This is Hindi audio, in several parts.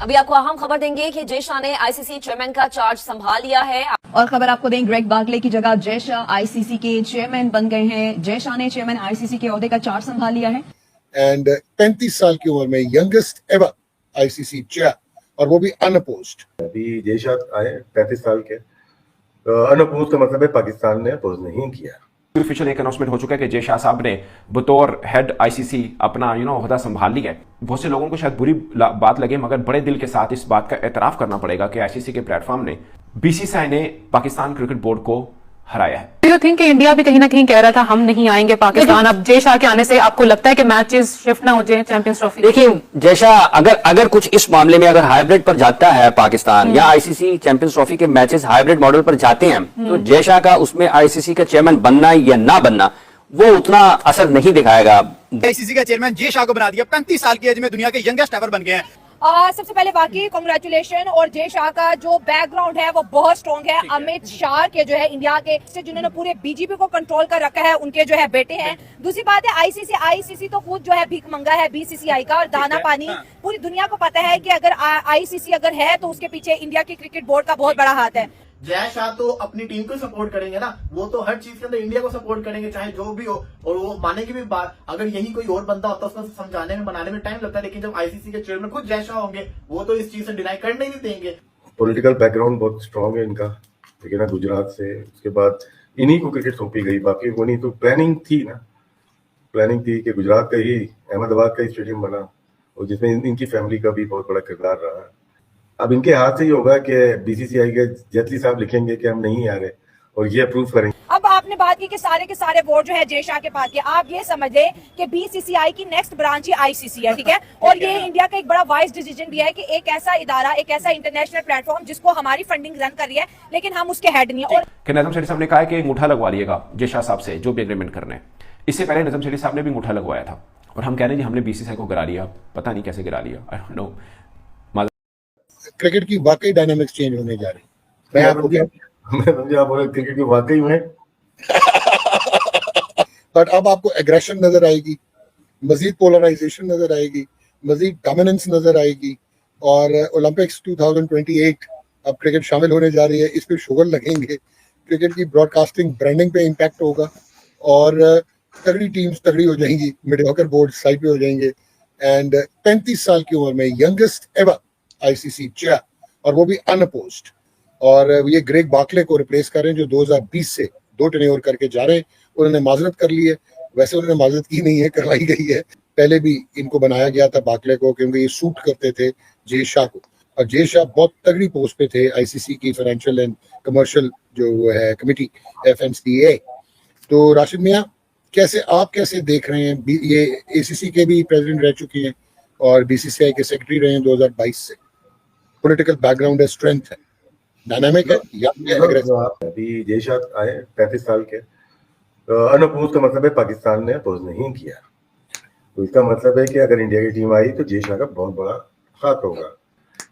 अभी आपको अहम खबर देंगे कि जय शाह ने आईसीसी चेयरमैन का चार्ज संभाल लिया है। और खबर आपको दें, ग्रेग बार्कले की जगह जय शाह आईसीसी के चेयरमैन बन गए हैं। जय शाह ने चेयरमैन आईसीसी के ओहदे का चार्ज संभाल लिया है। एंड 35 साल की उम्र में यंगेस्ट एवर आईसीसी चेयर, और वो भी अनअपोज्ड। अभी जय शाह आए 35 साल के, अनअपोज का मतलब है पाकिस्तान ने अपोज नहीं किया। ऑफिशियल एक अनाउंसमेंट हो चुका है कि जय शाह साहब ने बतौर हेड आईसीसी अपना ओहदा संभाल लिया है। बहुत से लोगों को शायद बुरी बात लगे, मगर बड़े दिल के साथ इस बात का एतराफ करना पड़ेगा कि आईसीसी के प्लेटफॉर्म ने बीसीसीआई ने पाकिस्तान क्रिकेट बोर्ड को हराया है। Do you think कि इंडिया भी कहीं ना कहीं कह रहा था हम नहीं आएंगे पाकिस्तान? अब जय शाह के आने से आपको लगता है कि मैचेस शिफ्ट ना हो जाए चैंपियंस ट्रॉफी? देखिए, जय शाह अगर कुछ इस मामले में अगर हाइब्रिड पर जाता है पाकिस्तान या आईसीसी चैंपियंस ट्रॉफी के मैचेस हाइब्रिड मॉडल पर जाते हैं, तो जय शाह का उसमें आईसीसी का चेयरमैन बनना या ना बनना वो उतना असर नहीं दिखाएगा। आईसीसी का चेयरमैन जय शाह को बना दिया। 35 साल की एज में दुनिया के यंगेस्ट एवर बन गए हैं। सबसे पहले वाकई कांग्रेचुलेशन। और जय शाह का जो बैकग्राउंड है वो बहुत स्ट्रॉन्ग है। अमित शाह के जो है इंडिया के से जिन्होंने पूरे बीजेपी को कंट्रोल कर रखा है, उनके जो है बेटे हैं। दूसरी बात है आईसीसी तो खुद जो है भीख मंगा है बीसीसीआई का, और दाना पानी पूरी दुनिया को पता है कि अगर आईसीसी अगर है तो उसके पीछे इंडिया की क्रिकेट बोर्ड का बहुत बड़ा हाथ है। जय शाह तो अपनी टीम को सपोर्ट करेंगे ना, वो तो हर चीज के अंदर इंडिया को सपोर्ट करेंगे चाहे जो भी हो। और वो मानेंगे भी बात, अगर यही कोई और बंदा होता उसको समझाने में बनाने में टाइम लगता है, लेकिन जब आईसीसी के चेयरमैन खुद जय शाह होंगे वो तो इस चीज से डिनाई करने ही नहीं देंगे। पॉलिटिकल बैकग्राउंड बहुत स्ट्रांग है इनका, ठीक है ना, गुजरात से। उसके बाद इन्हीं को क्रिकेट सौंपी गई, बाकी वो नहीं तो प्लानिंग थी ना, प्लानिंग थी कि गुजरात का ही अहमदाबाद का ही स्टेडियम बना, और जिसमें इनकी फैमिली का भी बहुत बड़ा किरदार रहा है। अब इनके हाथ से ही होगा कि बीसीसीआई के जेटली साहब लिखेंगे कि हम नहीं आ रहे और ये अप्रूव करेंगे। अब आपने बात की कि सारे के सारे वोट जो है जय शाह के पास के, आप ये समझ ले कि बीसीसीआई की नेक्स्ट ब्रांच ही आईसीसी है, ठीक है। और ये इंडिया का एक बड़ा वाइज डिसीजन भी है कि एक ऐसा इदारा, एक ऐसा इंटरनेशनल प्लेटफॉर्म जिसको हमारी फंडिंग रन कर रही है, लेकिन हम उसके हेड नहीं है। और नजम शेट्टी साहब ने कहा है कि अंगूठा लगवा लिएगा जय शाह साहब से जो भी एग्रीमेंट करने हैं। इससे पहले नजम शेट्टी साहब ने भी अंगूठा लगवाया था, और हम कह रहे हैं हमने बीसीसीआई को गिरा लिया, पता नहीं कैसे गिरा लिया, आई डोंट नो। क्रिकेट की वाकई डायनामिक्स चेंज होने जा रही है। मैं आप बोले क्रिकेट की वाकई में बट अब आपको एग्रेशन नजर आएगी, मजीद पोलराइजेशन नजर आएगी, मजीद डोमिनेंस नजर आएगी। और ओलंपिक्स 2028 अब क्रिकेट शामिल होने जा रही है, इस पे शुगर लगेंगे। क्रिकेट की ब्रॉडकास्टिंग ब्रांडिंग पे इम्पैक्ट होगा, और तगड़ी टीम्स तगड़ी हो जाएंगी, मीडियोकर बोर्ड साइड पे हो जाएंगे। एंड 35 साल की उम्र में यंगेस्ट एवर आईसीसी चेयर, और वो भी अनअपोज्ड। और ये ग्रेग बार्कले को रिप्लेस कर रहे हैं जो 2020 से 2 टेन्योर करके जा रहे हैं। उन्होंने माजरत कर ली है, वैसे उन्होंने माजरत की नहीं है, करवाई गई है। पहले भी इनको बनाया गया था बार्कले को, क्योंकि ये सूट करते थे जय शाह को, और जय शाह बहुत तगड़ी पोस्ट पे थे आईसीसी की फाइनेंशियल एंड कमर्शियल जो है कमेटी FNCA। तो राशिद मियां, आप कैसे देख रहे हैं? ये एसीसी के भी प्रेसिडेंट रह चुके हैं और बीसीसीआई के सेक्रेटरी रहे हैं 2022 से। पॉलिटिकल बैकग्राउंड है, स्ट्रेंथ है, डायनामिक है या एग्रेसिव? अभी जय शाह आए 35 साल के, अनअपोज का मतलब है पाकिस्तान ने अपोज नहीं किया। तो इसका मतलब है कि अगर इंडिया की टीम आई तो जय शाह का बहुत बड़ा हाथ होगा।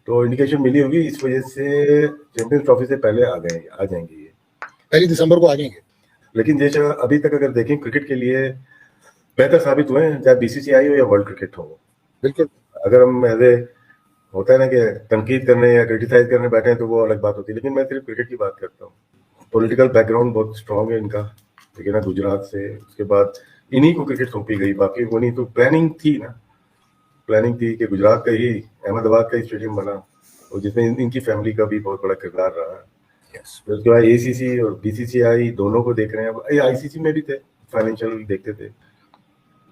तो इंडिकेशन मिली होगी, इस वजह से चैंपियंस ट्रॉफी से पहले आ जाएंगे ये 1 दिसंबर को आ जाएंगे। लेकिन जय शाह अभी तक अगर देखें क्रिकेट के लिए बेहतर साबित हुए हैं, चाहे बीसीसीआई हो या वर्ल्ड क्रिकेट हो। बिल्कुल, अगर हम होता है ना कि तनकीद करने या क्रिटिसाइज करने बैठे हैं तो वो अलग बात होती है, लेकिन मैं सिर्फ क्रिकेट की बात करता हूँ। पॉलिटिकल बैकग्राउंड बहुत स्ट्रांग है इनका, ठीक है ना, गुजरात से। उसके बाद इन्हीं को क्रिकेट सौंपी गई, बाकी वो नहीं तो प्लानिंग थी ना, प्लानिंग थी कि गुजरात का ही अहमदाबाद का ही स्टेडियम बना, और जिसमें इनकी फैमिली का भी बहुत बड़ा किरदार रहा है। उसके बाद एसीसी और बीसीसीआई दोनों को देख रहे हैं। आईसीसी में भी थे, फाइनेंशियल देखते थे,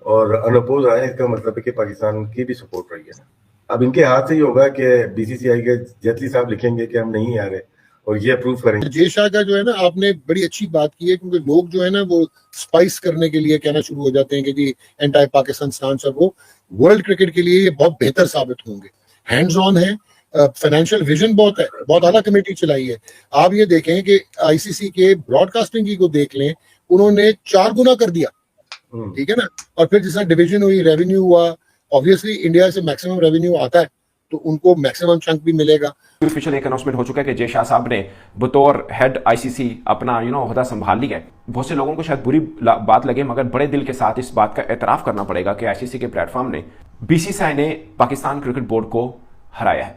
और अनअपोज आए, इसका मतलब है कि पाकिस्तान की भी सपोर्ट रही है। अब इनके हाथ से ही होगा कि बीसीसीआई के जेटली साहब लिखेंगे कि हम नहीं आ रहे और ये अप्रूव करेंगे। जय शाह का जो है ना, आपने बड़ी अच्छी बात की है, क्योंकि लोग जो है ना वो स्पाइस करने के लिए कहना शुरू हो जाते हैं कि जी एंटी पाकिस्तान स्टांस, और वो वर्ल्ड क्रिकेट के लिए ये बहुत बेहतर साबित होंगे। हैंड्स ऑन है, फाइनेंशियल विजन बहुत है, बहुत आला कमेटी चलाई है। आप ये देखें कि आईसीसी के ब्रॉडकास्टिंग की को देख लें, उन्होंने 4 गुना कर दिया, ठीक है ना। और फिर जिस डिवीजन हुई, रेवेन्यू हुआ, ऑब्वियसली इंडिया से मैक्सिमम रेवेन्यू आता है तो उनको मैक्सिमम चंक भी मिलेगा। ऑफिशियल एक अनाउंसमेंट हो चुका है कि जय शाह साहब ने बतौर हेड आईसीसी अपना ओहदा संभाल लिया है। बहुत से लोगों को शायद बुरी बात लगे, मगर बड़े दिल के साथ इस बात का एतराफ करना पड़ेगा कि आईसीसी के प्लेटफॉर्म ने बीसीसीआई ने पाकिस्तान क्रिकेट बोर्ड को हराया है।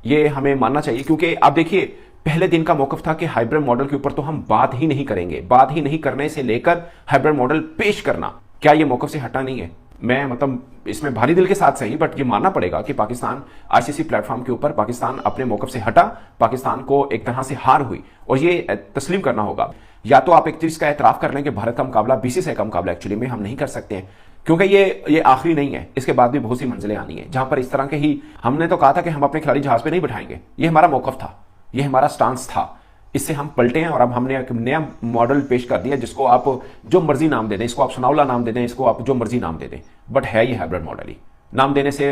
ये हमें मानना चाहिए, क्योंकि आप देखिए पहले दिन का मौकफ था कि हाइब्रिड मॉडल के ऊपर तो हम बात ही नहीं करेंगे, बात ही नहीं करने से लेकर हाइब्रिड मॉडल पेश करना, क्या ये मौकफ से हटा नहीं है? मैं मतलब इसमें भारी दिल के साथ सही, बट ये मानना पड़ेगा कि पाकिस्तान आईसीसी प्लेटफॉर्म के ऊपर पाकिस्तान अपने मौकफ से हटा, पाकिस्तान को एक तरह से हार हुई, और ये तस्लीम करना होगा। या तो आप एक चीज का एतराफ कर लें कि भारत का मुकाबला बीसीसीआई का मुकाबला एक्चुअली में हम नहीं कर सकते हैं, क्योंकि ये आखिरी नहीं है, इसके बाद भी बहुत सी मंजिलें आनी है जहां पर इस तरह के ही, हमने तो कहा था कि हम अपने खिलाड़ी जहाज पे नहीं बिठाएंगे, ये हमारा मौकफ था, ये हमारा स्टांस था, इससे हम पलटे हैं और अब हमने एक नया मॉडल पेश कर दिया जिसको आप जो मर्जी नाम दे दें, इसको आप सुनावला नाम दे दें, इसको आप जो मर्जी नाम दे दें, बट है ये हाइब्रिड मॉडल ही। नाम देने से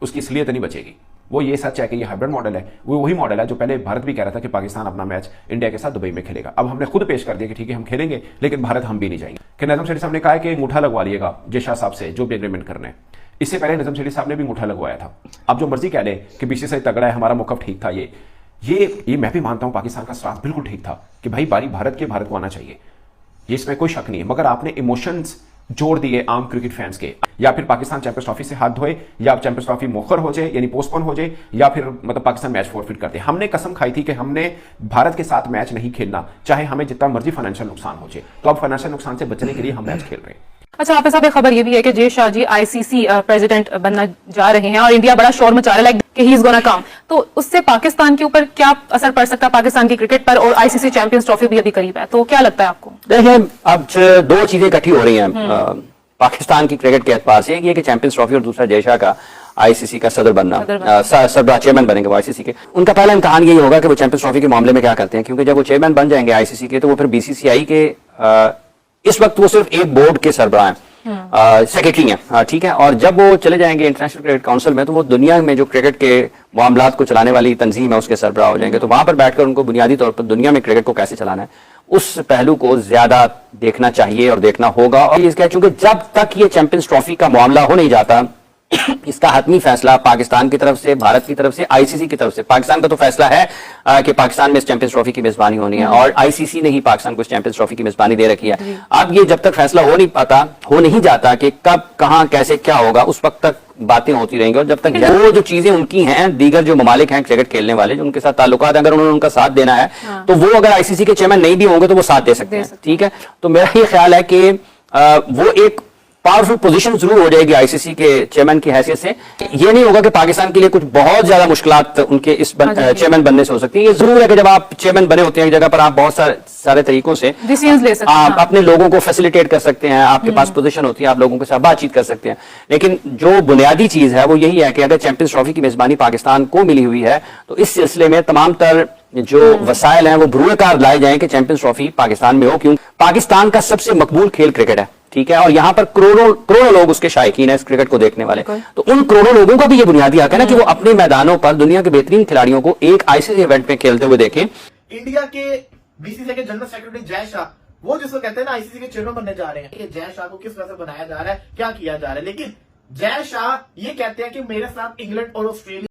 उसकी असलियत नहीं बचेगी। वो ये सच है कि ये हाइब्रिड मॉडल है, वो वही मॉडल है जो पहले भारत भी कह रहा था कि पाकिस्तान अपना मैच इंडिया के साथ दुबई में खेलेगा। अब हमने खुद पेश कर दिया कि ठीक है हम खेलेंगे, लेकिन भारत हम भी नहीं जाएंगे। कि नजम शेठी साहब ने कहा है कि अंगूठा लगवा लिएगा जय शाह साहब से जो भी एग्रीमेंट करने, इससे पहले नजम शेठी साहब ने भी अंगूठा लगवाया था। अब जो मर्जी कह ले कि बीसीसीआई तगड़ा है, हमारा मौकफ ठीक था, ये मैं भी मानता हूं पाकिस्तान का स्टांस बिल्कुल ठीक था कि भाई बारी भारत को आना चाहिए, ये इसमें कोई शक नहीं है। मगर आपने इमोशंस जोड़ दिए आम क्रिकेट फैंस के, या फिर पाकिस्तान चैंपियंस ट्रॉफी से हाथ धोए, या चैंपियंस ट्रॉफी मुखर हो जाए यानी पोस्टपोन हो जाए, या फिर मतलब पाकिस्तान मैच फॉरफिट करते। हमने कसम खाई थी कि हमने भारत के साथ मैच नहीं खेलना, चाहे हमें जितना मर्जी फाइनेंशियल नुकसान हो जाए। तो अब फाइनेंशियल नुकसान से बचने के लिए हम मैच खेल रहे हैं। अच्छा हाफिज साहब, एक खबर ये भी है कि जय शाह जी आईसीसी प्रेसिडेंट बनना जा रहे हैं और इंडिया बड़ा शोर मचा रहा है लाइक कि ही इज गोना कम, तो उससे पाकिस्तान के ऊपर क्या असर पड़ सकता है, पाकिस्तान की क्रिकेट पर? और आईसीसी चैंपियंस ट्रॉफी भी अभी करीब है, तो क्या लगता है आपको? देखिए अब दो चीजें इकट्ठी हो रही हैं पाकिस्तान की क्रिकेट के एतबार से, एक ये कि चैंपियंस ट्रॉफी और दूसरा जय शाह का आईसीसी का सदर बनना, सरबराह चेयरमैन बनेंगे वो आईसीसी के। उनका पहला इम्तिहान यही होगा कि वो चैंपियंस ट्रॉफी के मामले में क्या करते हैं, क्योंकि जब वो चेयरमैन बन जाएंगे आईसीसी के तो वो फिर बीसीसीआई के इस वक्त वो सिर्फ एक बोर्ड के सरबराह हैं, सेक्रेटरी हैं, ठीक है। और जब वो चले जाएंगे इंटरनेशनल क्रिकेट काउंसिल में तो वो दुनिया में जो क्रिकेट के मामलात को चलाने वाली तंजीम है उसके सरबराह हो जाएंगे। तो वहां पर बैठकर उनको बुनियादी तौर पर दुनिया में क्रिकेट को कैसे चलाना है उस पहलू को ज्यादा देखना चाहिए और देखना होगा। और इसका चूंकि जब तक ये चैंपियंस ट्रॉफी का मामला हो नहीं जाता इसका हतमी फैसला पाकिस्तान की तरफ से, भारत की तरफ से, आईसीसी की तरफ से। पाकिस्तान का तो फैसला है कि पाकिस्तान में इस चैंपियंस ट्रॉफी की मेजबानी होनी है और आईसीसी ने ही पाकिस्तान को इस चैंपियंस ट्रॉफी की मेजबानी दे रखी है। अब ये जब तक फैसला हो नहीं जाता कि कब कहां कैसे क्या होगा, उस वक्त तक बातें होती रहेंगी। और जब तक वो जो चीजें उनकी हैं, दीगर जो ममालिक हैं क्रिकेट खेलने वाले जो उनके साथ ताल्लुकात, अगर उन्होंने उनका साथ देना है तो वो अगर आईसीसी के चेयरमैन नहीं भी होंगे तो वो साथ दे सकते हैं, ठीक है। तो मेरा ये ख्याल है कि वो एक पावरफुल पोजीशन जरूर हो जाएगी आईसीसी के चेयरमैन की हैसियत से। ये नहीं होगा कि पाकिस्तान के लिए कुछ बहुत ज्यादा मुश्किलात उनके इस चेयरमैन बनने से हो सकती है। ये जरूर है कि जब आप चेयरमैन बने होते हैं एक जगह पर, आप बहुत सारे तरीकों से डिसीजन ले सकते हैं, आप अपने लोगों को फैसिलिटेट कर सकते हैं, आपके पास पोजीशन होती है, आप लोगों के साथ बातचीत कर सकते हैं। लेकिन जो बुनियादी चीज है वो यही है कि अगर चैंपियंस ट्रॉफी की मेजबानी पाकिस्तान को मिली हुई है तो इस सिलसिले में तमाम तर जो वसाइल हैं वो भरूएकार लाए जाएं कि चैंपियंस ट्रॉफी पाकिस्तान में हो, क्योंकि पाकिस्तान का सबसे मकबूल खेल क्रिकेट है, ठीक है। और यहाँ पर करोड़ों लोग उसके शायकीन है इस क्रिकेट को देखने वाले। तो उन करोड़ों लोगों का भी ये बुनियादी हक है ना कि वो अपने मैदानों पर दुनिया के बेहतरीन खिलाड़ियों को एक आईसीसी इवेंट में खेलते हुए देखें। इंडिया के बीसीसीआई के जनरल सेक्रेटरी जय शाह, वो जिसको कहते हैं ना आईसीसी के चेयरमैन बनने जा रहे हैं, कि जय शाह को किस तरह से बनाया जा रहा है, क्या किया जा रहा है। लेकिन जय शाह ये कहते हैं कि मेरे साथ इंग्लैंड और ऑस्ट्रेलिया